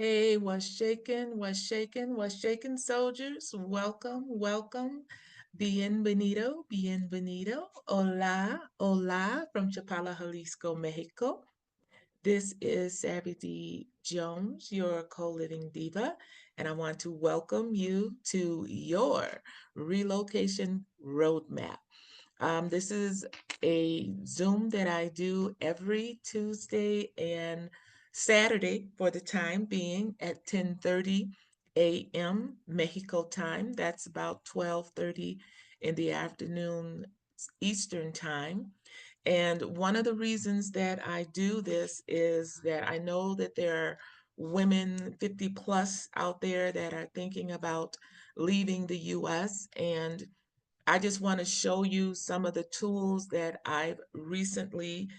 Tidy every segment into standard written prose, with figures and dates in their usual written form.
Hey, what's shaking? What's shaking? What's shaking, soldiers? Welcome, welcome. Bienvenido, bienvenido. Hola, hola from Chapala, Jalisco, Mexico. This is Savvy Jones, your co-living diva, and I want to welcome you to your relocation roadmap. This is a Zoom that I do every Tuesday and Saturday for the time being at 10:30 a.m. Mexico time. That's about 12:30 in the afternoon Eastern time. And one of the reasons that I do this is that I know that there are women 50 plus out there that are thinking about leaving the US, and I just want to show you some of the tools that I've recently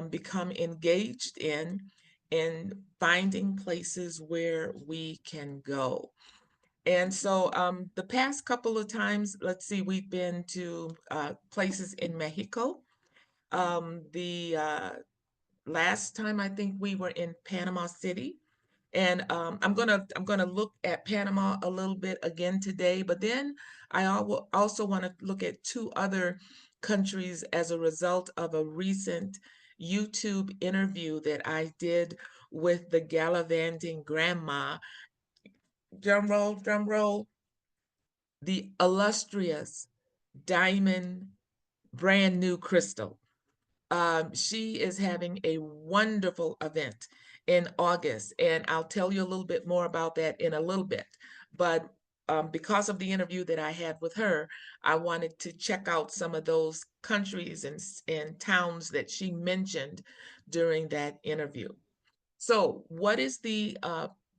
become engaged in finding places where we can go. And so the past couple of times, let's see, we've been to places in Mexico. The last time I think we were in Panama City. And I'm gonna look at Panama a little bit again today, but then also want to look at two other countries as a result of a recent YouTube interview that I did with the gallivanting grandma, drum roll, the illustrious Diamond Brand New Crystal. She is having a wonderful event in August, and I'll tell you a little bit more about that in a little bit. But because of the interview that I had with her, I wanted to check out some of those countries and towns that she mentioned during that interview. So, what is the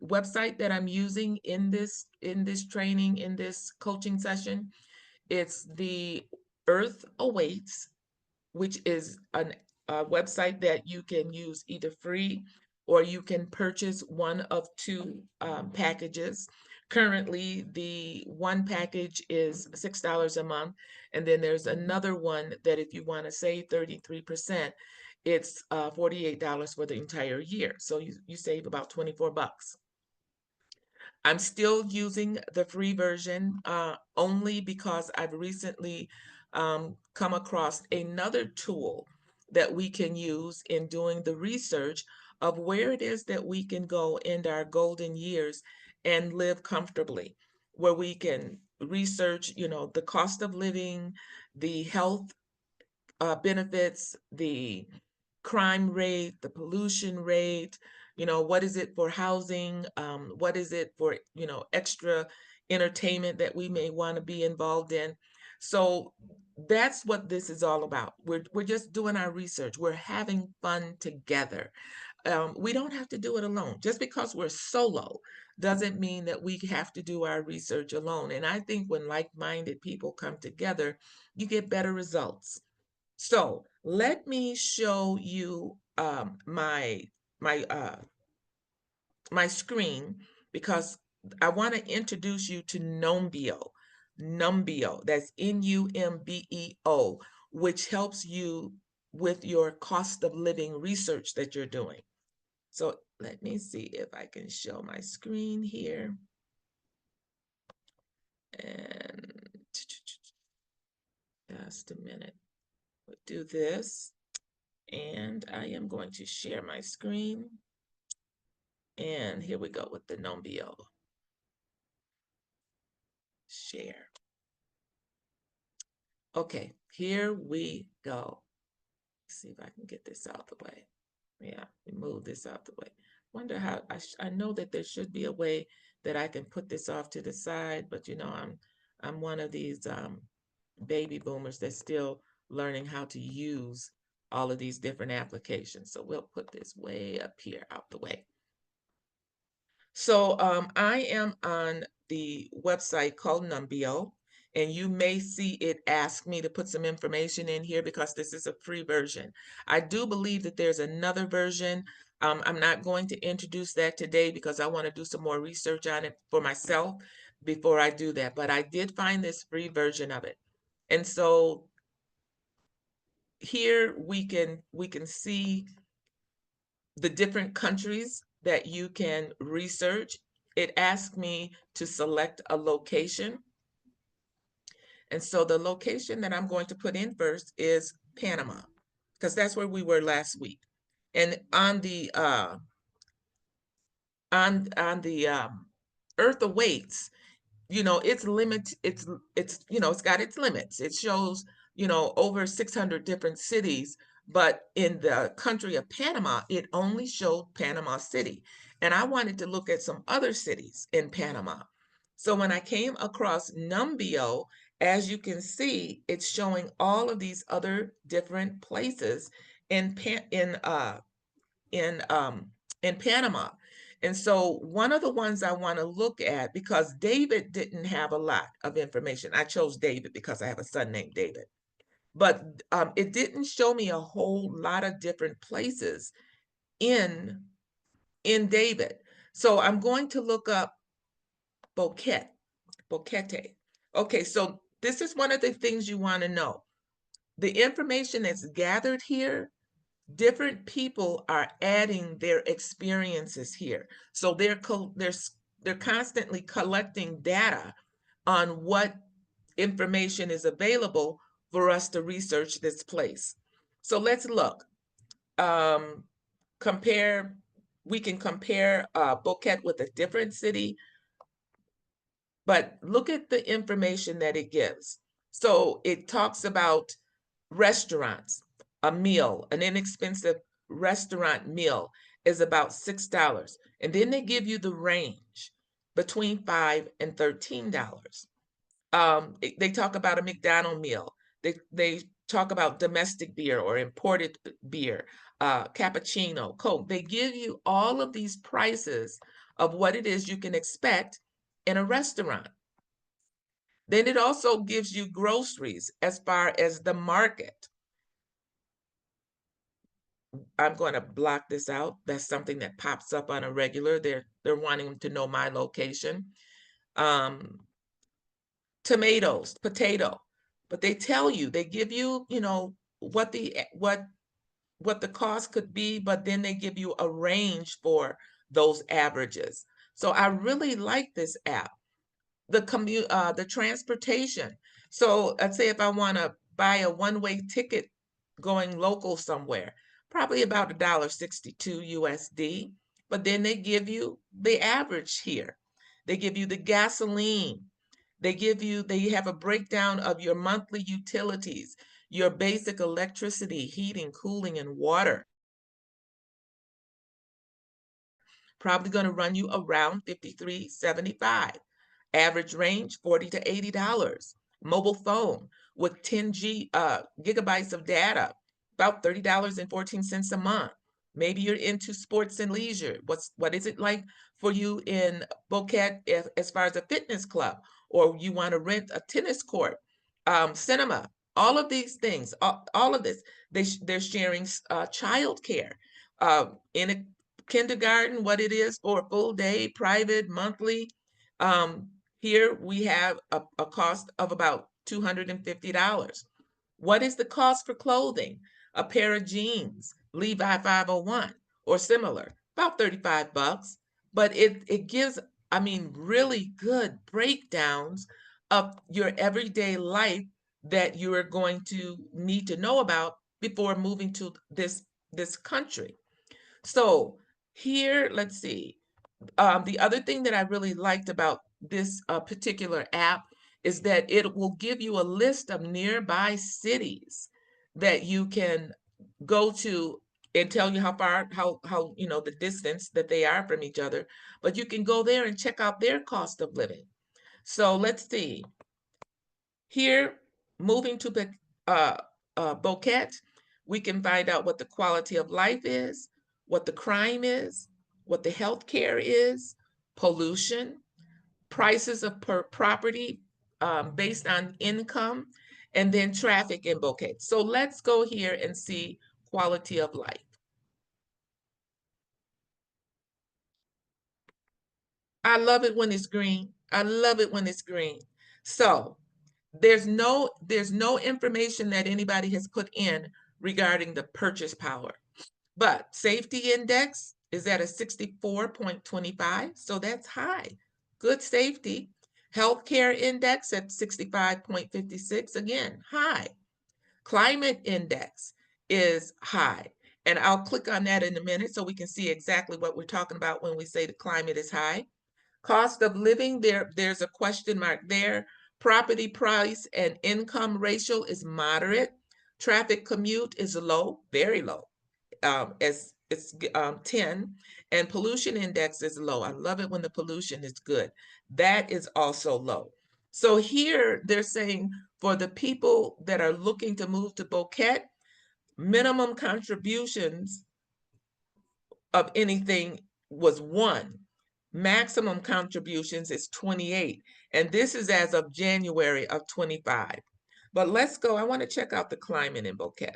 website that I'm using in this training, in this coaching session? It's the Earth Awaits, which is a website that you can use either free or you can purchase one of two packages. Currently, the one package is $6 a month, and then there's another one that if you want to save 33%, it's $48 for the entire year. So you save about 24 bucks. I'm still using the free version only because I've recently come across another tool that we can use in doing the research of where it is that we can go in our golden years and live comfortably, where we can research, the cost of living, the health benefits, the crime rate, the pollution rate, what is it for housing, what is it for, extra entertainment that we may want to be involved in. So that's what this is all about. We're just doing our research. We're having fun together. We don't have to do it alone. Just because we're solo doesn't mean that we have to do our research alone. And I think when like-minded people come together, you get better results. So let me show you my my screen because I want to introduce you to Numbeo. Numbeo, that's Numbeo, which helps you with your cost of living research that you're doing. So let me see if I can show my screen here. And just a minute. We'll do this. And I am going to share my screen. And here we go with the Numbeo. Share. Okay, here we go. Let's see if I can get this out the way. Yeah, move this out the way. Wonder how I know that there should be a way that I can put this off to the side, but I'm one of these baby boomers that's still learning how to use all of these different applications. So we'll put this way up here out the way. So I am on the website called Numbeo, and you may see it ask me to put some information in here because this is a free version. I do believe that there's another version. I'm not going to introduce that today because I want to do some more research on it for myself before I do that. But I did find this free version of it. And so here we can see the different countries that you can research. It asked me to select a location. And so the location that I'm going to put in first is Panama, because that's where we were last week. And on the Earth Awaits, it's it's got its limits. It shows, over 600 different cities, but in the country of Panama, it only showed Panama City. And I wanted to look at some other cities in Panama. So when I came across Numbeo, as you can see, it's showing all of these other different places in in um, in Panama. And so one of the ones I want to look at, because David didn't have a lot of information. I chose David because I have a son named David. But it didn't show me a whole lot of different places in David. So I'm going to look up Boquete. Okay, so this is one of the things you want to know. The information that's gathered here, different people are adding their experiences here. So they're constantly collecting data on what information is available for us to research this place. So let's look. Um, compare. We can compare Boquete with a different city, but look at the information that it gives. So it talks about restaurants. A meal, an inexpensive restaurant meal is about $6. And then they give you the range between $5 and $13. They talk about a McDonald's meal. They talk about domestic beer or imported beer, cappuccino, Coke. They give you all of these prices of what it is you can expect in a restaurant. Then it also gives you groceries as far as the market. I'm going to block this out. That's something that pops up on a regular. They're wanting to know my location. Tomatoes, potato, but they tell you, they give you, what the cost could be, but then they give you a range for those averages. So I really like this app. The transportation. So let's say if I want to buy a one-way ticket going local somewhere, probably about $1.62 USD. But then they give you the average here. They give you the gasoline. They have a breakdown of your monthly utilities, your basic electricity, heating, cooling, and water. Probably going to run you around $53.75. Average range, $40 to $80. Mobile phone with 10 gigabytes of data, about $30.14 a month. Maybe you're into sports and leisure. What is it like for you in Boquete as far as a fitness club, or you want to rent a tennis court, cinema, all of these things, all of this. They're sharing childcare in a kindergarten, what it is for a full day, private, monthly. Here we have a cost of about $250. What is the cost for clothing? A pair of jeans, Levi 501 or similar, about 35 bucks. But it gives, really good breakdowns of your everyday life that you are going to need to know about before moving to this country. So here, let's see. The other thing that I really liked about this particular app is that it will give you a list of nearby cities that you can go to and tell you how far, how the distance that they are from each other. But you can go there and check out their cost of living. So let's see. Here, moving to Boquete, we can find out what the quality of life is, what the crime is, what the health care is, pollution, prices of property based on income, and then traffic in Boquete. So let's go here and see quality of life. I love it when it's green. I love it when it's green. So there's no information that anybody has put in regarding the purchase power, but safety index is at a 64.25, so that's high. Good safety. Healthcare index at 65.56, again, high. Climate index is high. And I'll click on that in a minute so we can see exactly what we're talking about when we say the climate is high. Cost of living, there's a question mark there. Property price and income ratio is moderate. Traffic commute is low, very low, as it's 10, and pollution index is low. I love it when the pollution is good. That is also low. So here they're saying for the people that are looking to move to Boquete, minimum contributions of anything was 1. Maximum contributions is 28. And this is as of January of 25. But let's go. I want to check out the climate in Boquete.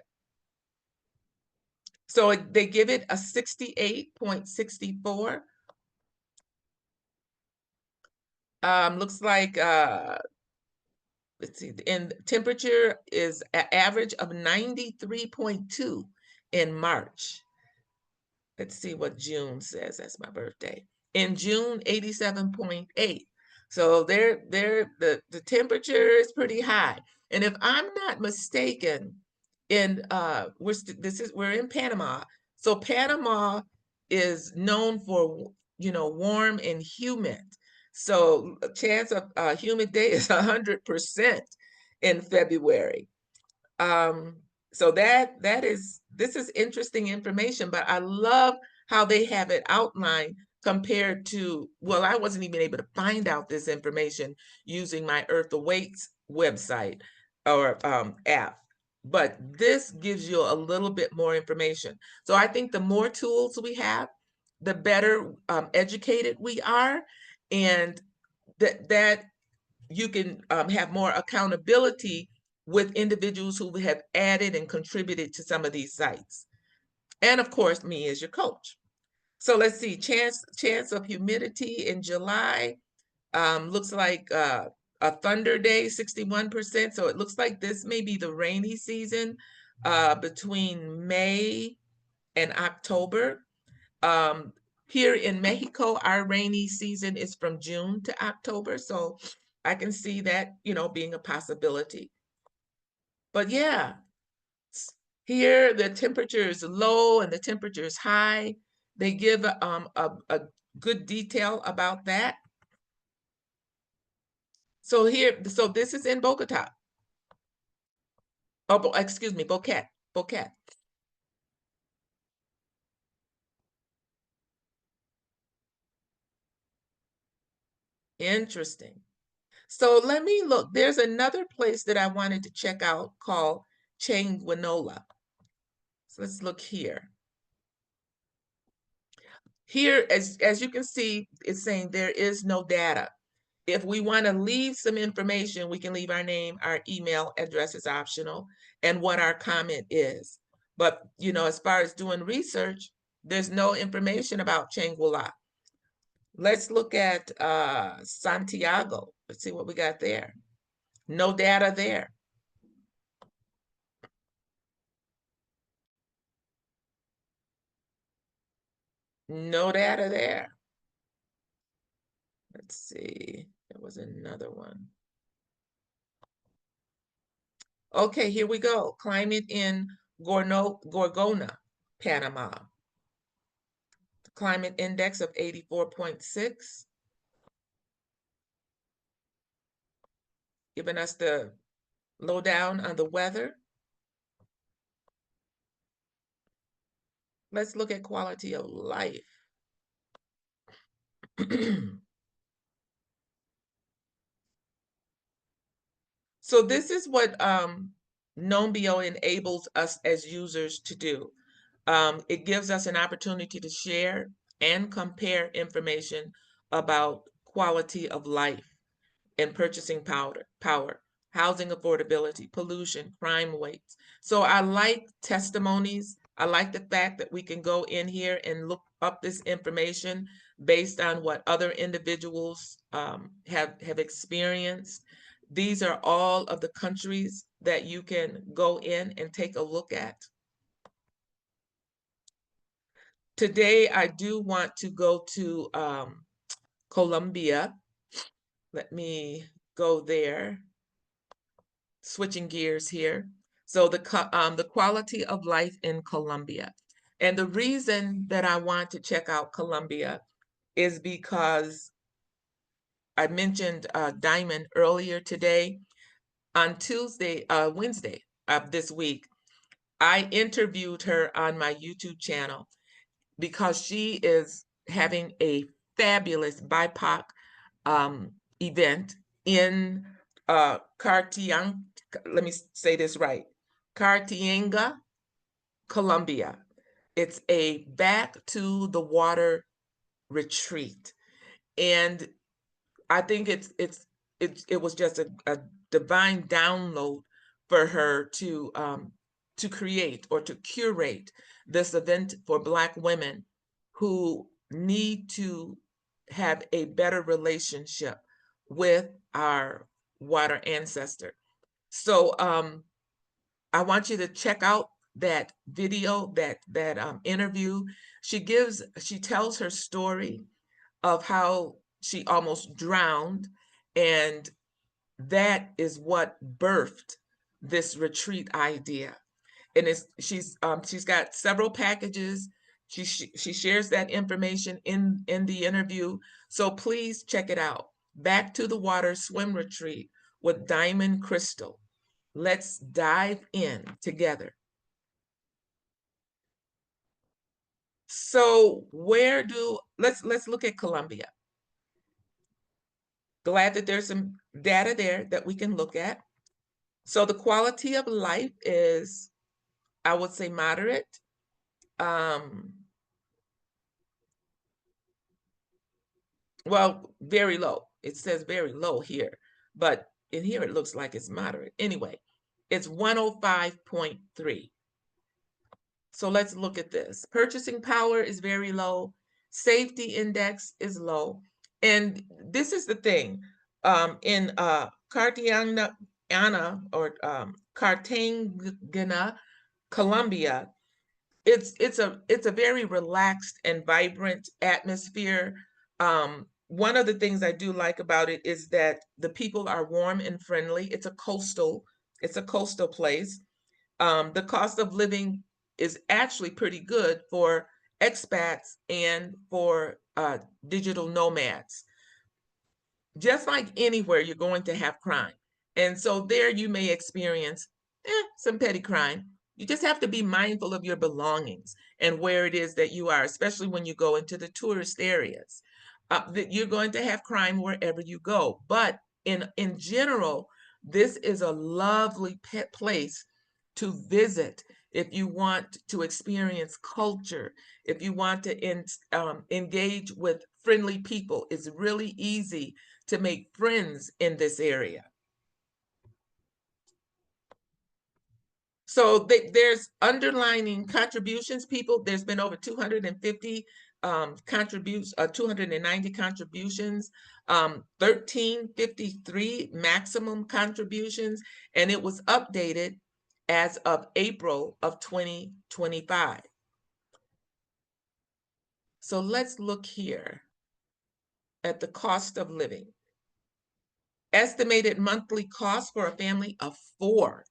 So they give it a 68.64. Looks like, let's see, and temperature is an average of 93.2 in March. Let's see what June says. That's my birthday. In June, 87.8. So the temperature is pretty high. And if I'm not mistaken, we're in Panama. So Panama is known for, warm and humid. So a chance of a humid day is 100% in February. So this is interesting information, but I love how they have it outlined compared to, well, I wasn't even able to find out this information using my Earth Awaits website or app, but this gives you a little bit more information. So I think the more tools we have, the better educated we are, and that you can have more accountability with individuals who have added and contributed to some of these sites. And of course, me as your coach. So let's see, chance of humidity in July looks like a thunder day, 61%. So it looks like this may be the rainy season between May and October. Here in Mexico, our rainy season is from June to October. So I can see that, being a possibility. But yeah, here the temperature is low and the temperature is high. They give a good detail about that. So this is in Bogota. Oh, excuse me, Boquete. Interesting. So let me look. There's another place that I wanted to check out called Changuinola. So let's look here. Here, as you can see, it's saying there is no data. If we want to leave some information, we can leave our name, our email address is optional, and what our comment is. But, as far as doing research, there's no information about Changuinola. Let's look at Santiago. Let's see what we got there. No data there. No data there. Let's see. There was another one. Okay, here we go. Climate in Gorgona, Panama. Climate index of 84.6. Giving us the lowdown on the weather. Let's look at quality of life. So this is what Numbeo enables us as users to do. It gives us an opportunity to share and compare information about quality of life and purchasing power, housing affordability, pollution, crime rates. So I like testimonies. I like the fact that we can go in here and look up this information based on what other individuals have experienced. These are all of the countries that you can go in and take a look at. Today, I do want to go to Colombia. Let me go there, switching gears here. So the quality of life in Colombia. And the reason that I want to check out Colombia is because I mentioned Diamond earlier today. On Wednesday of this week, I interviewed her on my YouTube channel because she is having a fabulous BIPOC event in Cartiang, let me say this right, Cartagena, Colombia. It's a back to the water retreat. And I think it was just a divine download for her to create or to curate this event for Black women who need to have a better relationship with our water ancestor. So I want you to check out that video, that interview. She tells her story of how she almost drowned, and that is what birthed this retreat idea. And she's got several packages. She shares that information in the interview. So please check it out. Back to the Water Swim Retreat with Diamond Crystal. Let's dive in together. So let's look at Colombia. Glad that there's some data there that we can look at. So the quality of life is, I would say, moderate. Well, very low. It says very low here, but in here it looks like it's moderate. Anyway, it's 105.3. So let's look at this. Purchasing power is very low. Safety index is low. And this is the thing. In Cartagena Cartagena, Colombia, it's a very relaxed and vibrant atmosphere. One of the things I do like about it is that the people are warm and friendly. It's a coastal place. The cost of living is actually pretty good for expats and for digital nomads. Just like anywhere, you're going to have crime. And so there you may experience some petty crime. You just have to be mindful of your belongings and where it is that you are, especially when you go into the tourist areas. That you're going to have crime wherever you go. But in general, this is a lovely place to visit if you want to experience culture, if you want to engage with friendly people. It's really easy to make friends in this area. So there's underlining contributions, people. There's been over 250 contributions, 290 contributions, 1353 maximum contributions, and it was updated as of April of 2025. So let's look here at the cost of living. Estimated monthly cost for a family of 4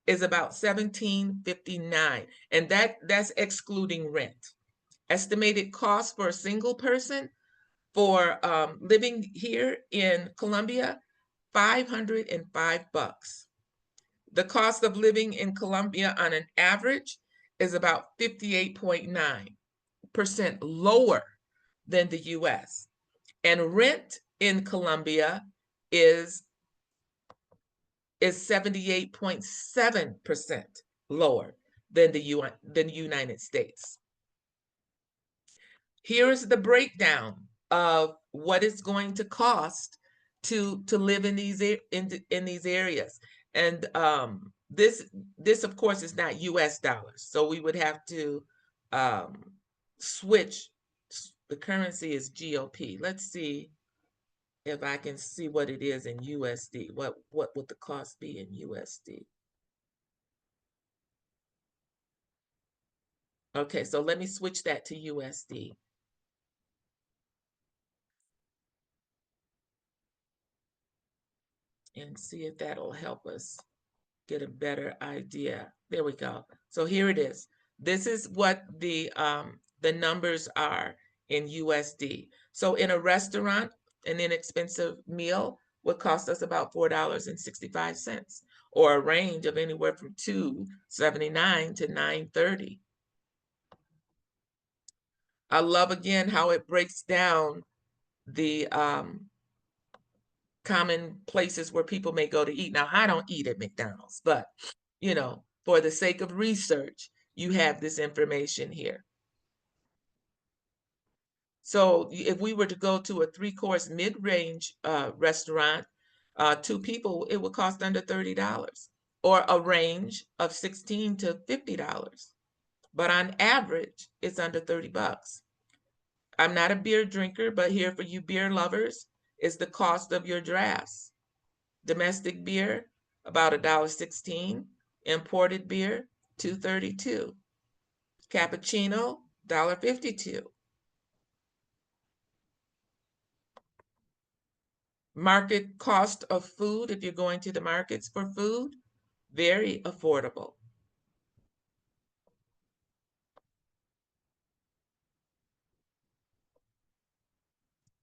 is about $17.59, and that's excluding rent. Estimated cost for a single person for living here in Colombia, $505. The cost of living in Colombia on an average is about 58.9% lower than the US. And rent in Colombia is 78.7% lower than the United States. Here's the breakdown of what it's going to cost to live in these areas. And this of course is not US dollars, so we would have to switch. The currency is GOP. Let's see if I can see what it is in USD. What would the cost be in USD? Okay, so let me switch that to USD and see if that'll help us get a better idea. There we go. So here it is. This is what the numbers are in USD. So in a restaurant, an inexpensive meal would cost us about $4.65, or a range of anywhere from $2.79 to $9.30. I love again how it breaks down the common places where people may go to eat. Now, I don't eat at McDonald's, but for the sake of research, you have this information here. So if we were to go to a 3-course mid-range restaurant, 2 people, it would cost under $30, or a range of $16 to $50. But on average, it's under $30. I'm not a beer drinker, but here for you beer lovers is the cost of your drafts. Domestic beer, about $1.16. Imported beer, $2.32. Cappuccino, $1.52. Market cost of food, if you're going to the markets for food, very affordable.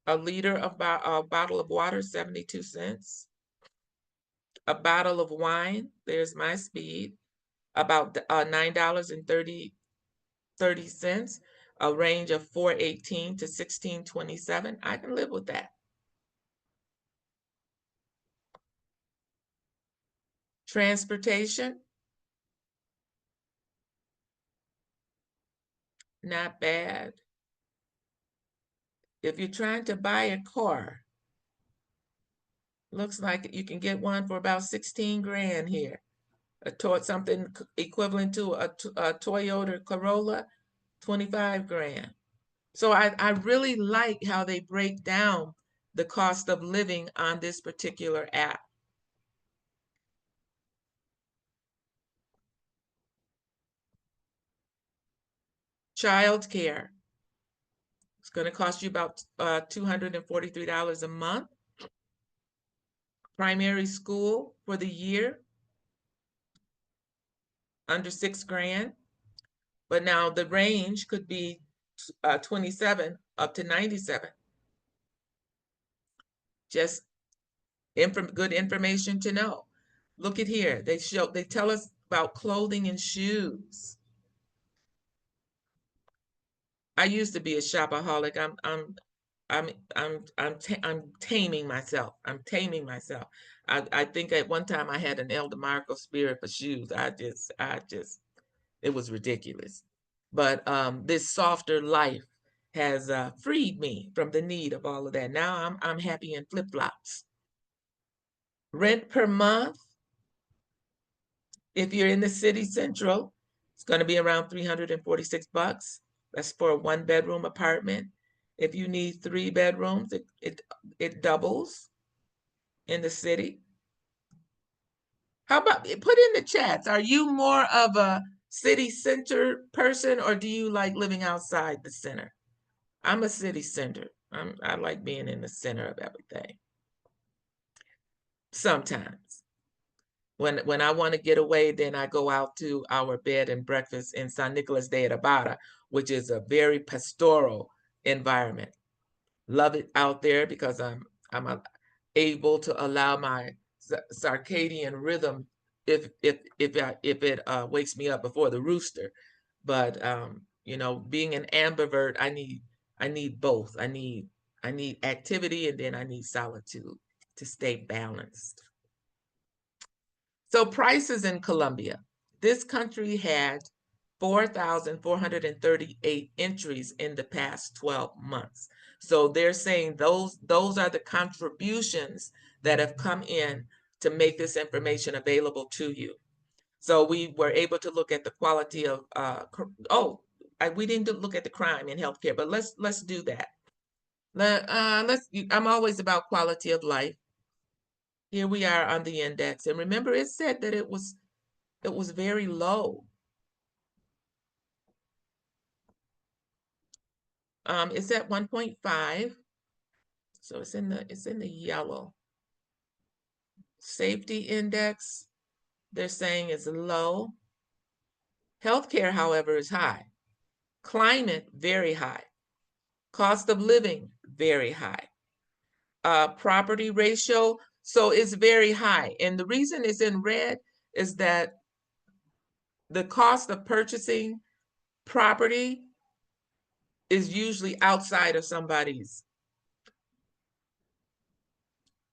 A liter of a bottle of water, 72 cents. A bottle of wine, there's my speed, about $9.30. A range of 4.18 to 16.27. I can live with that. Transportation, not bad. If you're trying to buy a car, looks like you can get one for about 16 grand here. Something equivalent to a Toyota Corolla, 25 grand. So I really like how they break down the cost of living on this particular app. Child care, it's going to cost you about $243 a month. Primary school for the year, under 6 grand. But now the range could be 27 up to 97. Just good information to know. Look at here. They tell us about clothing and shoes. I used to be a shopaholic. I'm taming myself. I'm taming myself. I think at one time I had an El DeMarco spirit for shoes. It was ridiculous. But this softer life has freed me from the need of all of that. Now I'm happy in flip-flops. Rent per month, if you're in the city central, it's going to be around $346. That's for a 1-bedroom apartment. If you need 3 bedrooms, it doubles in the city. How about, put in the chats, are you more of a city center person, or do you like living outside the center? I'm a city center. I like being in the center of everything. Sometimes. When I want to get away, then I go out to our bed and breakfast in San Nicolas de Ibarra, which is a very pastoral environment. Love it out there because I'm able to allow my circadian rhythm if it wakes me up before the rooster. But being an ambivert, I need both. I need activity, and then I need solitude to stay balanced. So prices in Colombia. This country had 4,438 entries in the past 12 months. So they're saying those are the contributions that have come in to make this information available to you. So we were able to look at the quality of, we didn't look at the crime in healthcare, but let's do that. I'm always about quality of life. Here we are on the index. And remember, it said that it was very low. It's at 1.5, so it's in the yellow. Safety index, they're saying is low. Healthcare, however, is high. Climate, very high. Cost of living, very high. Property ratio, so it's very high. And the reason it's in red is that the cost of purchasing property is usually outside of somebody's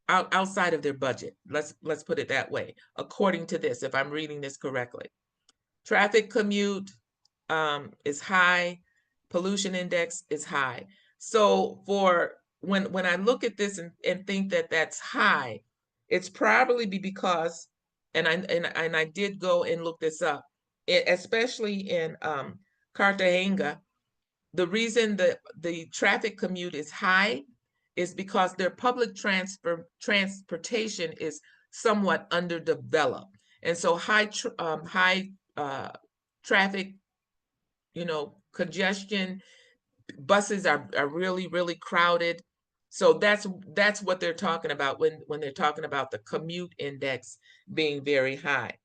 outside of their budget. Let's put it that way, according to this, if I'm reading this correctly. Traffic commute is high, pollution index is high. So for when I look at this and think that that's high, it's probably because, and I did go and look this up, especially in Cartagena. The reason that the traffic commute is high is because their public transportation is somewhat underdeveloped, and so high traffic, congestion, buses are really crowded. So that's what they're talking about when they're talking about the commute index being very high.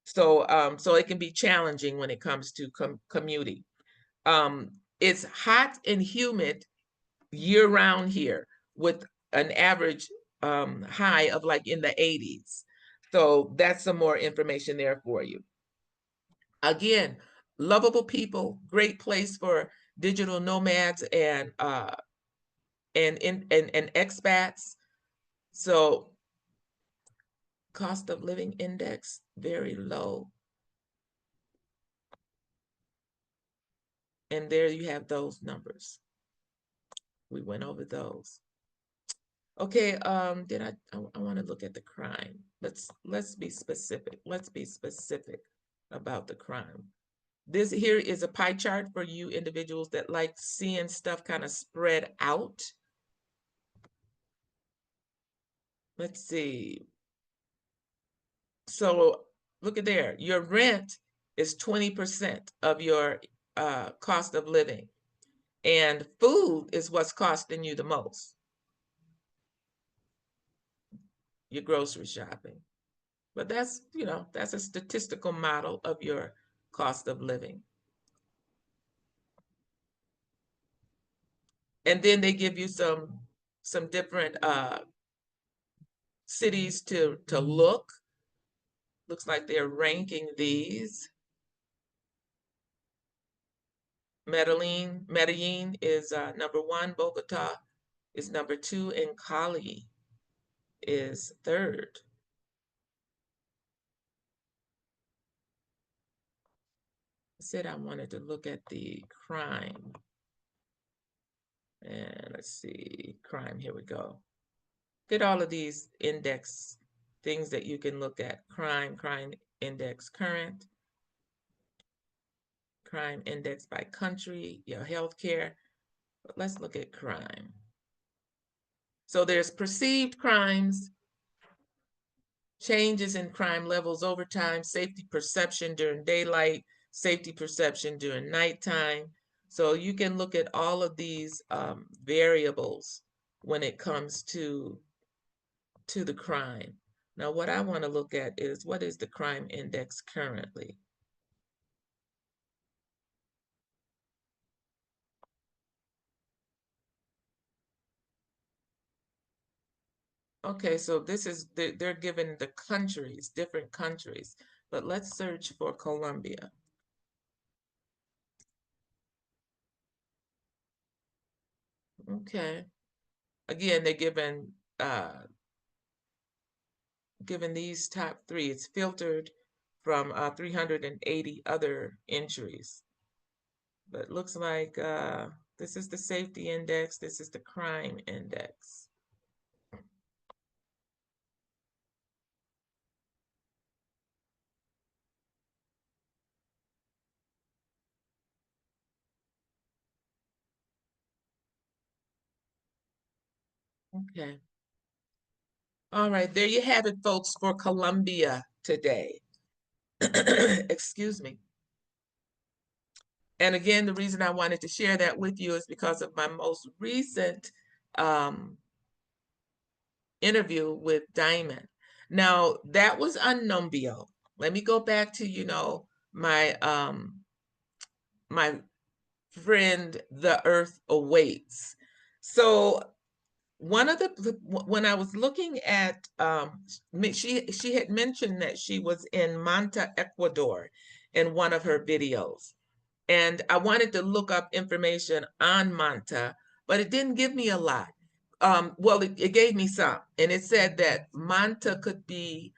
So so it can be challenging when it comes to commuting. It's hot and humid year round here with an average high of like in the 80s. So that's some more information there for you. Again, lovable people, great place for digital nomads and expats. So cost of living index very low. And there you have those numbers. We went over those. Okay, I want to look at the crime. Let's be specific. Let's be specific about the crime. This here is a pie chart for you individuals that like seeing stuff kind of spread out. Let's see. So look at there. Your rent is 20% of your cost of living. And food is what's costing you the most. Your grocery shopping. But that's, that's a statistical model of your cost of living. And then they give you some different cities to look. Looks like they're ranking these. Medellin is #1, Bogota is #2, and Cali is 3rd. I said I wanted to look at the crime. And let's see, crime, here we go. Get all of these index things that you can look at. Crime index current, crime index by country, your healthcare. But let's look at crime. So there's perceived crimes, changes in crime levels over time, safety perception during daylight, safety perception during nighttime. So you can look at all of these variables when it comes to the crime. Now, what I want to look at is what is the crime index currently? Okay, so this is, they're given the countries, different countries, but let's search for Colombia. Okay. Again, they're given these top 3. It's filtered from 380 other entries. But it looks like this is the safety index, this is the crime index. Okay. All right, there you have it, folks, for Colombia today. Excuse me. And again, the reason I wanted to share that with you is because of my most recent interview with Diamond. Now, that was on Numbeo. Let me go back to, my my friend, The Earth Awaits. So one of the when I was looking at she had mentioned that she was in Manta, Ecuador in one of her videos. And I wanted to look up information on Manta, but it didn't give me a lot. Well, it gave me some, and it said that Manta could be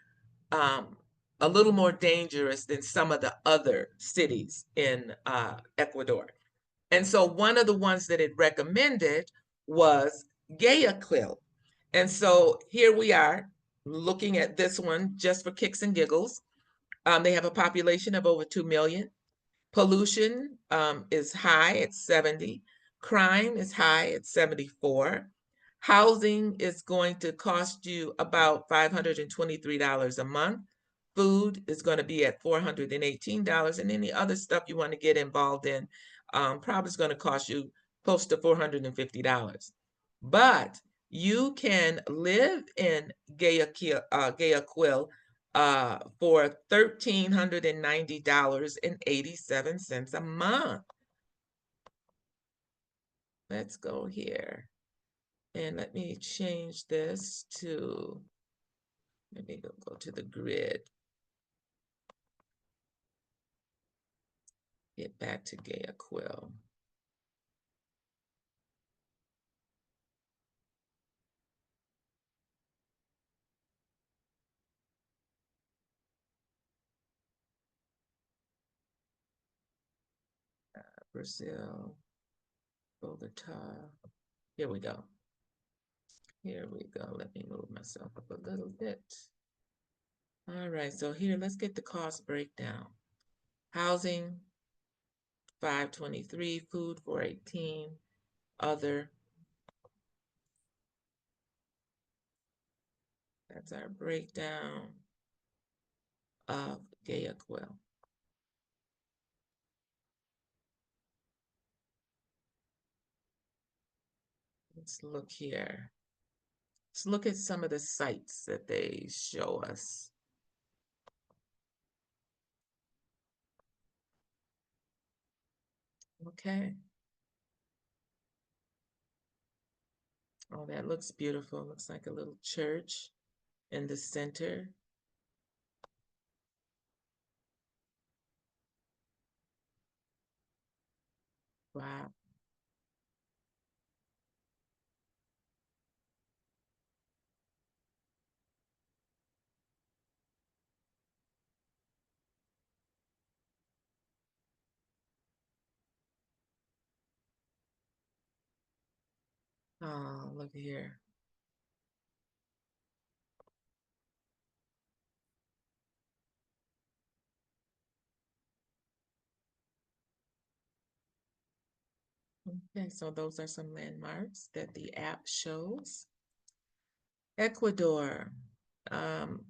um, a little more dangerous than some of the other cities in Ecuador. And so one of the ones that it recommended was Guayaquil. And so here we are looking at this one just for kicks and giggles. They have a population of over 2 million. Pollution is high at 70. Crime is high at 74. Housing is going to cost you about $523 a month. Food is going to be at $418, and any other stuff you want to get involved in probably is going to cost you close to $450. But you can live in Guayaquil for $1,390.87 a month. Let's go here. And let me change this to, let me go to the grid. Get back to Guayaquil. Brazil, Bogota. Here we go. Here we go. Let me move myself up a little bit. All right, so here, let's get the cost breakdown. Housing, 523, food, 418, other. That's our breakdown of Guayaquil. Let's look here. Let's look at some of the sites that they show us. Okay. Oh, that looks beautiful. Looks like a little church in the center. Wow. Oh, look here. Okay, so those are some landmarks that the app shows. Ecuador. Um,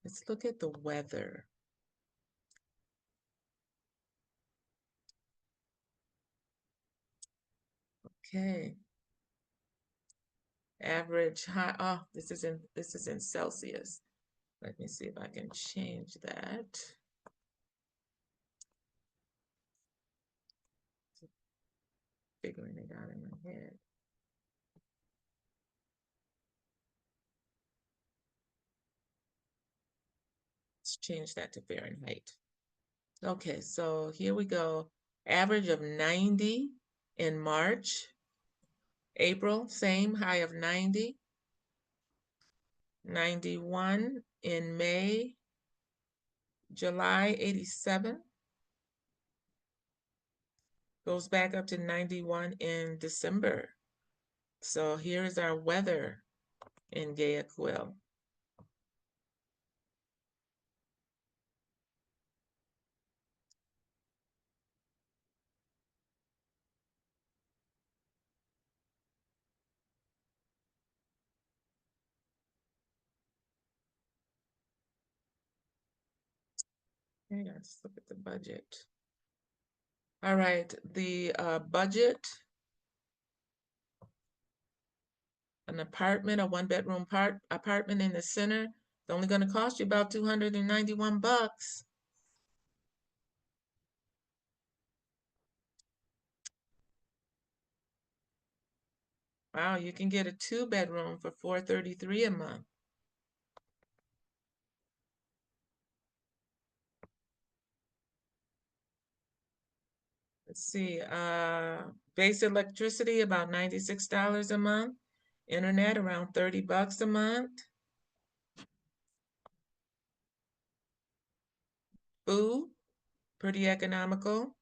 let's look at the weather. Okay. Average high. Oh, this is in Celsius. Let me see if I can change that. Figuring it out in my head. Let's change that to Fahrenheit. Okay, so here we go. Average of 90 in March. April, same, high of 90. 91 in May. July, 87. Goes back up to 91 in December. So here is our weather in Guayaquil. Okay, let's look at the budget. All right, the budget, an apartment, a one-bedroom apartment in the center, it's only going to cost you about $291. Wow, you can get a two-bedroom for $433 a month. Let's see, base electricity about $96 a month, internet around $30 a month, food pretty economical.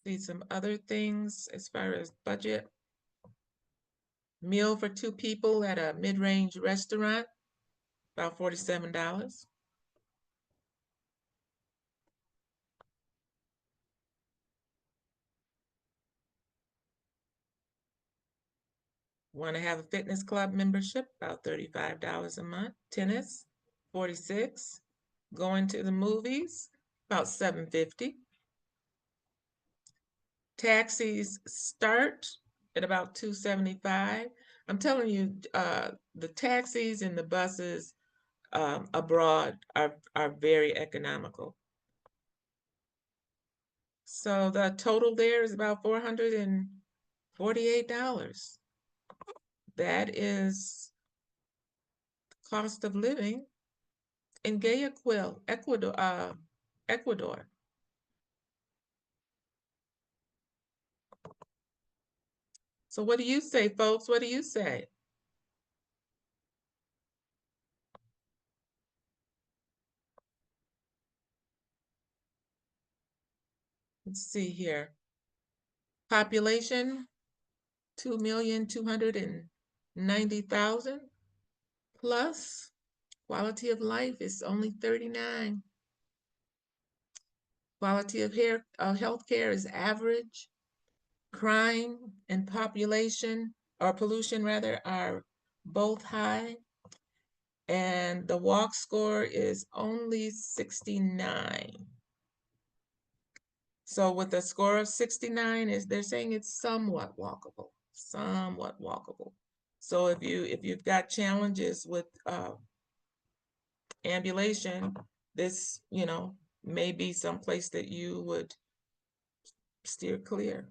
See some other things as far as budget. Meal for two people at a mid-range restaurant, about $47. Want to have a fitness club membership, about $35 a month. Tennis, 46. Going to the movies, about $750. Taxis start at about $275. I'm telling you, the taxis and the buses abroad are very economical. So the total there is about $448. That is cost of living in Guayaquil, Ecuador. So what do you say, folks? What do you say? Let's see here. Population, 2,290,000 plus. Quality of life is only 39. Quality of healthcare is average. Crime and population, or pollution rather, are both high. And the walk score is only 69. So with a score of 69, they're saying it's somewhat walkable, somewhat walkable. So if you've got challenges with ambulation, this may be some place that you would steer clear.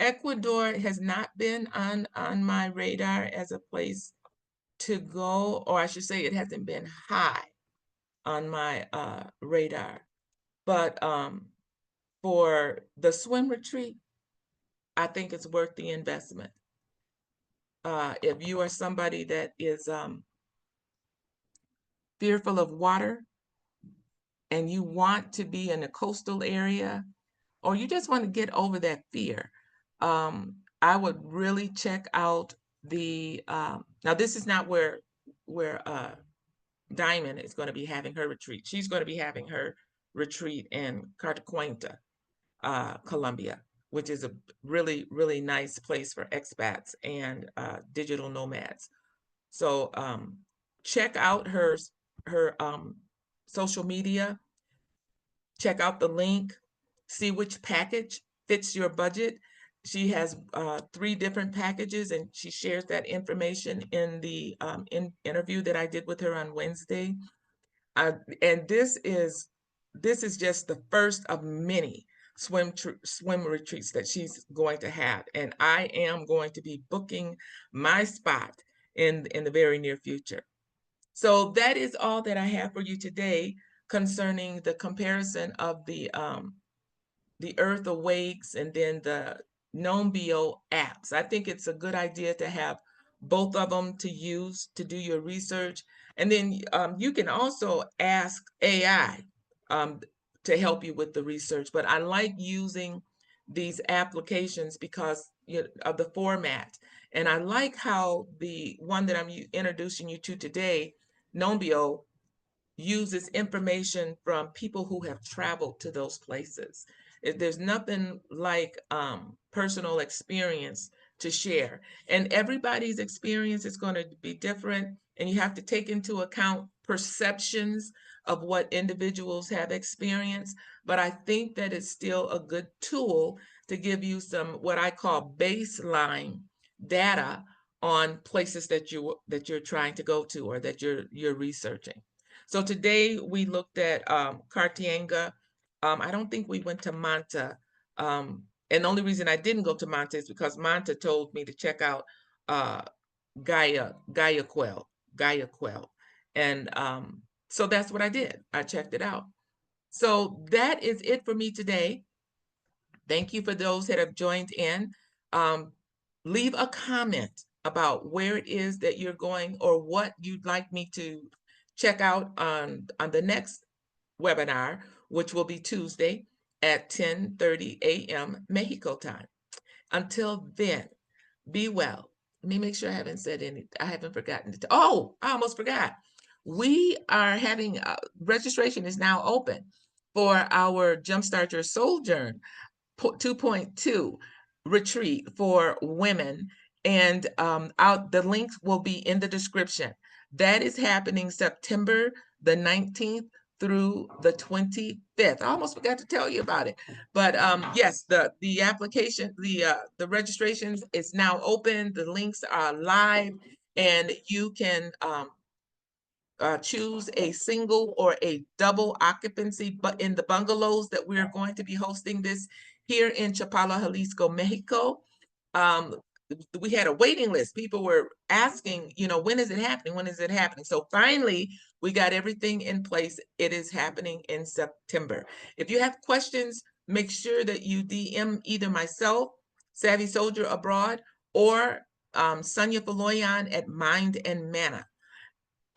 Ecuador has not been on my radar as a place to go, or I should say it hasn't been high on my radar. But for the swim retreat, I think it's worth the investment. If you are somebody that is fearful of water and you want to be in a coastal area, or you just want to get over that fear, I would really check out the, now this is not where Diamond is going to be having her retreat. She's going to be having her retreat in Cartagena, Colombia, which is a really, really nice place for expats and digital nomads. So check out her social media, check out the link, see which package fits your budget. She has 3 different packages, and she shares that information in the interview that I did with her on Wednesday. And this is just the first of many swim retreats that she's going to have, and I am going to be booking my spot in the very near future. So that is all that I have for you today concerning the comparison of the Earth Awakes and then the Numbeo apps. I think it's a good idea to have both of them to use to do your research. And then you can also ask AI to help you with the research. But I like using these applications because of the format. And I like how the one that I'm introducing you to today, Numbeo, uses information from people who have traveled to those places. There's nothing like personal experience to share. And everybody's experience is going to be different, and you have to take into account perceptions of what individuals have experienced. But I think that it's still a good tool to give you some what I call baseline data on places that you're trying to go to or that you're researching. So today we looked at Cartagena. I don't think we went to Manta. And the only reason I didn't go to Manta is because Manta told me to check out uh, Guayaquil. And so that's what I did. I checked it out. So that is it for me today. Thank you for those that have joined in. Um, Leave a comment about where it is that you're going or what you'd like me to check out on the next webinar, which will be Tuesday at 10:30 a.m. Mexico time. Until then, be well. Let me make sure I haven't said any, I haven't forgotten to, oh, I almost forgot. We are having, registration is now open for our Jumpstart Your Souljourn 2.2 retreat for women. And the link will be in the description. That is happening September the 19th through the 25th. I almost forgot to tell you about it. But yes, the application, the registration is now open. The links are live, and you can choose a single or a double occupancy, but in the bungalows that we're going to be hosting this here in Chapala, Jalisco, Mexico. Um, we had a waiting list. People were asking, when is it happening? When is it happening? So finally, we got everything in place. It is happening in September. If you have questions, make sure that you DM either myself, Savvy Souljar Abroad, or Sonia Faloyan at Mind and Mana.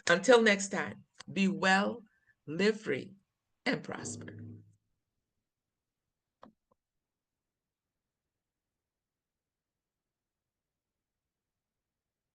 Until next time, be well, live free, and prosper.